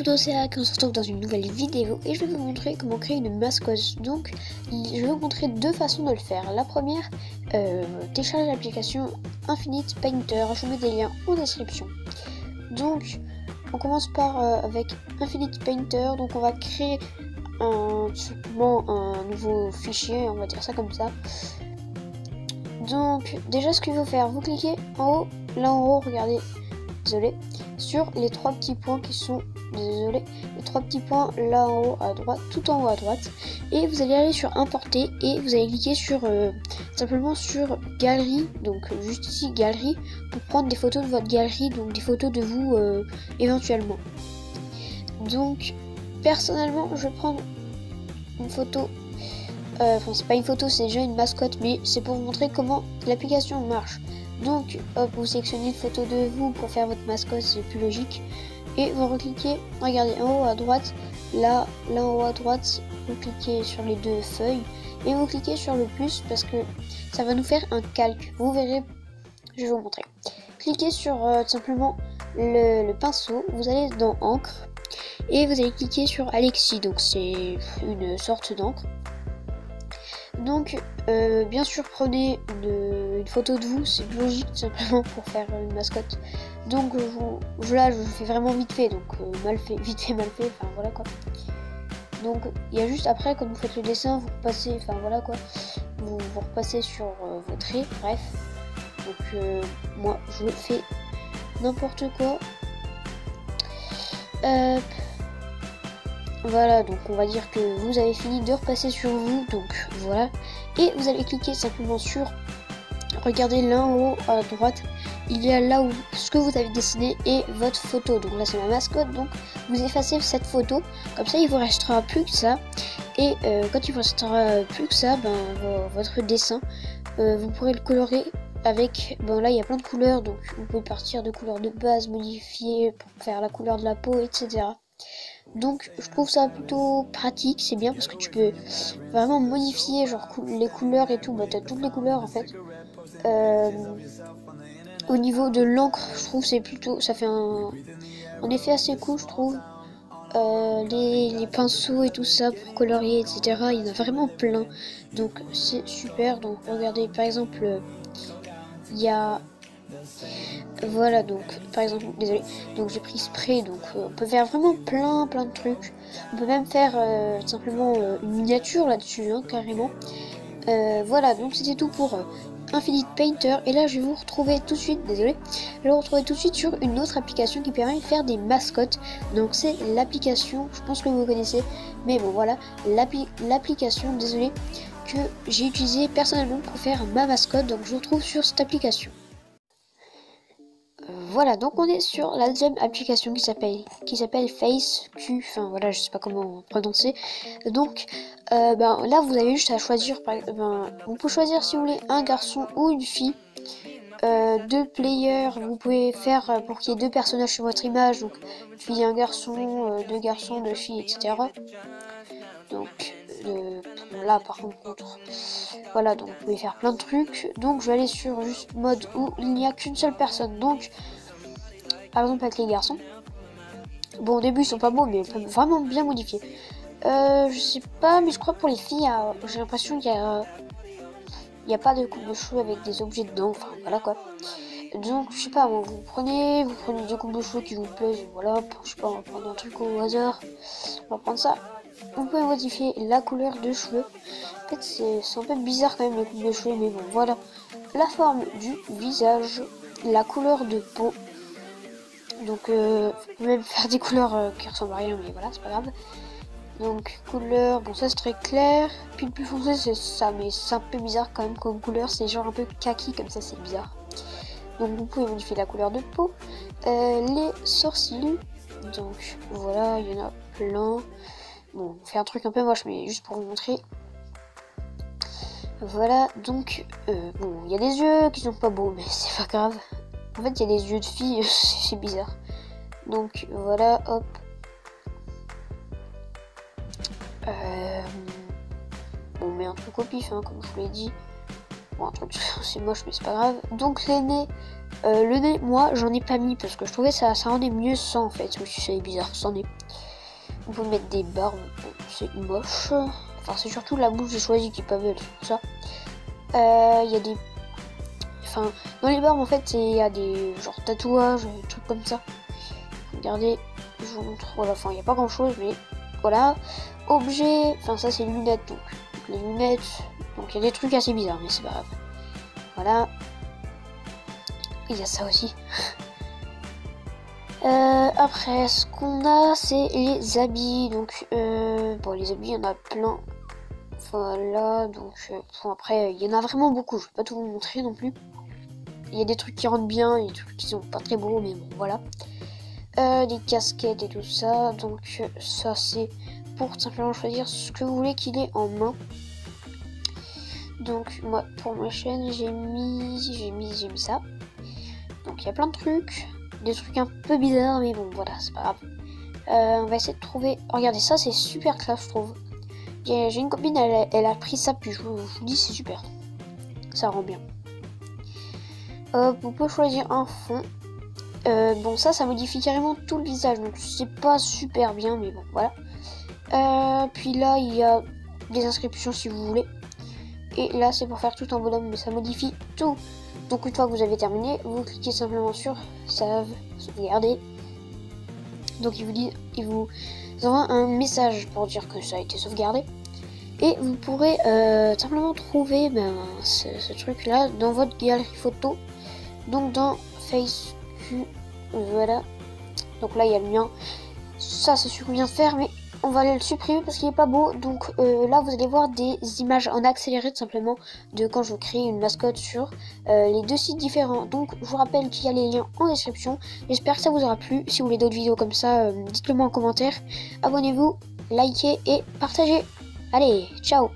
pseudo Céac, on se retrouve dans une nouvelle vidéo et je vais vous montrer comment créer une mascotte. Donc je vais vous montrer deux façons de le faire. La première, télécharger l'application Infinite Painter, je vous mets des liens en description. Donc on commence par avec Infinite Painter, donc on va créer simplement un nouveau fichier, on va dire ça comme ça. Donc déjà ce qu'il faut faire, vous cliquez en haut, là en haut, regardez, désolé, sur les trois petits points qui sont, désolé, les trois petits points là en haut à droite, tout en haut à droite, et vous allez aller sur importer et vous allez cliquer sur simplement sur galerie, donc juste ici galerie, pour prendre des photos de votre galerie, donc des photos de vous éventuellement. Donc personnellement je vais prendre une photo, enfin c'est pas une photo, c'est déjà une mascotte, mais c'est pour vous montrer comment l'application marche. Donc hop, vous sélectionnez une photo de vous pour faire votre mascotte, c'est plus logique, et vous recliquez, regardez en haut à droite, là en haut à droite, vous cliquez sur les deux feuilles et vous cliquez sur le plus parce que ça va nous faire un calque. Vous verrez, je vais vous montrer. Cliquez sur simplement le pinceau, vous allez dans encre et vous allez cliquer sur Alexis, donc c'est une sorte d'encre. Donc bien sûr prenez une photo de vous, c'est logique simplement pour faire une mascotte. Donc là je fais vraiment vite fait, donc mal fait, vite fait mal fait, enfin voilà quoi. Donc il y a juste après quand vous faites le dessin, vous repassez, enfin voilà quoi, vous repassez sur vos traits, bref. Donc moi je fais n'importe quoi. Voilà, donc on va dire que vous avez fini de repasser sur vous, donc voilà. Et vous allez cliquer simplement sur, regardez là en haut à droite, il y a là où ce que vous avez dessiné et votre photo. Donc là c'est ma mascotte, donc vous effacez cette photo, comme ça il vous restera plus que ça. Et quand il vous restera plus que ça, votre dessin, vous pourrez le colorer avec, là il y a plein de couleurs, donc vous pouvez partir de couleurs de base, modifier pour faire la couleur de la peau, etc. Donc je trouve ça plutôt pratique, c'est bien parce que tu peux vraiment modifier genre les couleurs et tout, t'as toutes les couleurs en fait. Au niveau de l'encre, je trouve c'est plutôt, ça fait un effet assez cool je trouve. Les pinceaux et tout ça pour colorier, etc. Il y en a vraiment plein, donc c'est super. Donc regardez par exemple, il y a, voilà, donc par exemple, désolé, donc j'ai pris spray, donc on peut faire vraiment plein de trucs. On peut même faire simplement une miniature là-dessus, hein, carrément. Voilà, donc c'était tout pour Infinite Painter, et là je vais vous retrouver tout de suite, désolé, je vais vous retrouver tout de suite sur une autre application qui permet de faire des mascottes. Donc c'est l'application, je pense que vous connaissez, mais bon voilà, l'application, désolé, que j'ai utilisé personnellement pour faire ma mascotte. Donc je vous retrouve sur cette application. Voilà, donc on est sur la deuxième application qui s'appelle FaceQ, enfin voilà, je sais pas comment prononcer. Donc là vous avez juste à choisir, vous pouvez choisir si vous voulez un garçon ou une fille. Deux players, vous pouvez faire pour qu'il y ait deux personnages sur votre image, donc fille un garçon, deux garçons, deux filles, etc. Donc là par contre, voilà, donc vous pouvez faire plein de trucs. Donc je vais aller sur juste mode où il n'y a qu'une seule personne, donc par exemple avec les garçons. Bon, au début ils sont pas beaux, mais vraiment bien modifiés. Je sais pas, mais je crois pour les filles, j'ai l'impression qu'il y a pas de coupe de cheveux avec des objets dedans, enfin voilà quoi. Donc je sais pas, bon, vous prenez deux coupes de cheveux qui vous plaisent, voilà, je sais pas, on va prendre un truc au hasard, on va prendre ça. Vous pouvez modifier la couleur de cheveux. En fait c'est un peu bizarre quand même les coupes de cheveux, mais bon voilà. La forme du visage, la couleur de peau. Donc vous pouvez même faire des couleurs qui ressemblent à rien, mais voilà, c'est pas grave. Donc couleur, bon ça c'est très clair. Puis le plus foncé c'est ça, mais c'est un peu bizarre quand même comme couleur, c'est genre un peu kaki comme ça, c'est bizarre. Donc vous pouvez modifier la couleur de peau. Les sourcils, donc voilà, il y en a plein. Bon, on fait un truc un peu moche, mais juste pour vous montrer. Voilà, donc bon, il y a des yeux qui sont pas beaux, mais c'est pas grave. En fait, il y a des yeux de filles, c'est bizarre. Donc voilà, hop. On met un truc au pif, hein, comme je vous l'ai dit. Bon, un truc, c'est moche, mais c'est pas grave. Donc les nez, le nez, moi, j'en ai pas mis parce que je trouvais ça rendait mieux sans, en fait. Oui, c'est bizarre, sans nez. On peut mettre des barbes, bon, c'est moche. Enfin, c'est surtout la bouche que j'ai choisi qui est pas belle, tout ça. Il y a des... Enfin, dans les barbes, en fait, il y a des genre tatouages, des trucs comme ça. Regardez, je vous montre. Voilà, enfin, il n'y a pas grand chose, mais voilà. Objet, enfin, ça, c'est les lunettes, donc les lunettes. Donc, il y a des trucs assez bizarres, mais c'est pas grave. Voilà. Il y a ça aussi. Après, ce qu'on a, c'est les habits. Donc, bon, les habits, il y en a plein. Voilà, donc, bon, après, il y en a vraiment beaucoup. Je vais pas tout vous montrer non plus. Il y a des trucs qui rentrent bien, et des trucs qui sont pas très beaux, mais bon, voilà. Des casquettes et tout ça. Donc, ça, c'est pour simplement choisir ce que vous voulez qu'il ait en main. Donc, moi, pour ma chaîne, j'ai mis ça. Donc, il y a plein de trucs. Des trucs un peu bizarres, mais bon, voilà, c'est pas grave. On va essayer de trouver... Regardez, ça, c'est super classe, je trouve. J'ai une copine, elle a pris ça, puis je vous dis, c'est super. Ça rend bien. Vous pouvez choisir un fond. Bon, ça modifie carrément tout le visage, donc c'est pas super bien, mais bon, voilà. Puis là, il y a des inscriptions si vous voulez. Et là, c'est pour faire tout en bonhomme, mais ça modifie tout. Donc une fois que vous avez terminé, vous cliquez simplement sur sauvegarder. Donc il vous envoie un message pour dire que ça a été sauvegardé. Et vous pourrez simplement trouver ce truc là dans votre galerie photo. Donc dans FaceQ, voilà. Donc là il y a le mien. Ça c'est ce qu'on vient de faire, mais on va le supprimer parce qu'il est pas beau. Donc là vous allez voir des images en accéléré tout simplement de quand je crée une mascotte sur les deux sites différents. Donc je vous rappelle qu'il y a les liens en description. J'espère que ça vous aura plu. Si vous voulez d'autres vidéos comme ça, dites-le moi en commentaire. Abonnez-vous, likez et partagez. Allez, ciao!